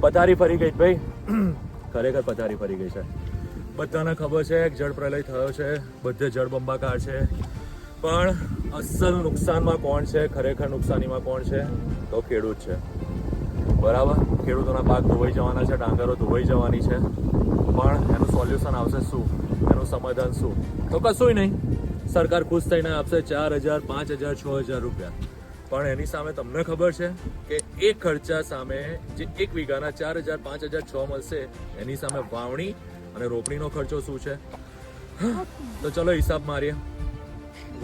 પથારી ફરી ગઈ ભાઈ, ખરેખર પથારી ફરી ગઈ છે. બધાને ખબર છે જળ પ્રલય થયો છે, બધે જળબંબાકાર છે, પણ અસલ નુકસાનમાં કોણ છે, ખરેખર નુકસાનીમાં કોણ છે? તો ખેડૂત છે. બરાબર, ખેડૂતોના પાક ધોવાઈ જવાના છે, ડાંગરો ધોવાઈ જવાની છે, પણ એનું સોલ્યુશન આવશે શું? એનું સમાધાન શું? તો કશુંય નહીં. સરકાર ખુશ થઈને આપશે 4,000, 5,000, 6,000 રૂપિયા. પણ એની સામે તમને ખબર છે કે એક ખર્ચા સામે જે 1 વીઘાના 4,000, 5,000, 6 મળશે, એની સામે વાવણી અને રોપણીનો ખર્ચો શું છે? તો ચલો હિસાબ મારીએ.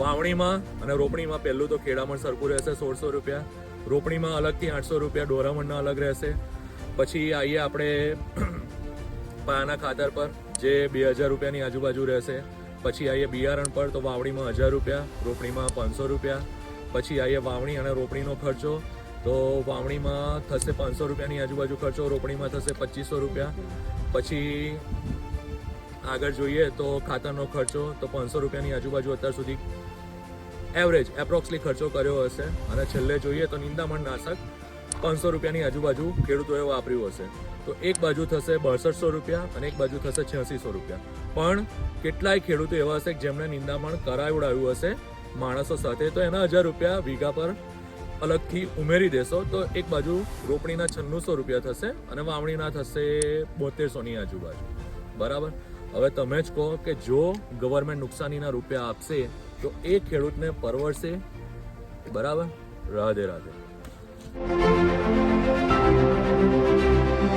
વાવણીમાં અને રોપણીમાં પહેલું તો ખેડામણ સરખું રહેશે 1,600 રૂપિયા, રોપણીમાં અલગથી 800 રૂપિયા, ડોરામણના અલગ રહેશે. પછી આવીએ આપણે પાયાના ખાતર પર, જે 2,000 રૂપિયાની આજુબાજુ રહેશે. પછી આવીએ બિયારણ પર, તો વાવણીમાં 1,000 રૂપિયા, રોપણીમાં 500 રૂપિયા. પછી આવીએ વાવણી અને રોપણીનો ખર્ચો, તો વાવણીમાં થશે 500 રૂપિયાની આજુબાજુ ખર્ચો, રોપણીમાં થશે 2,500 રૂપિયા. પછી આગળ જોઈએ તો ખાતરનો ખર્ચો, તો 500 રૂપિયાની આજુબાજુ અત્યાર સુધી એવરેજ એપ્રોક્સલી ખર્ચો કર્યો હશે. અને છેલ્લે જોઈએ તો નિંદામણ નાશક 500 રૂપિયાની આજુબાજુ ખેડૂતોએ વાપર્યું હશે. તો એક બાજુ થશે 6200 રૂપિયા અને એક બાજુ થશે 8600 રૂપિયા. પણ કેટલાય ખેડૂતો એવા હશે જેમણે નિંદામણ કરાવડાવ્યું હશે માણસો સાથે, તો એના 1,000 રૂપિયા વીઘા પર અલગથી ઉમેરી દેશો તો એક બાજુ રોપણીના 9600 રૂપિયા થશે અને વાવણીના થશે 7200ની આજુબાજુ. બરાબર, હવે તમે જ કહો કે જો ગવર્મેન્ટ નુકસાનીના રૂપિયા આપશે તો એ ખેડૂતને પરવડશે? બરાબર. રાધે રાધે.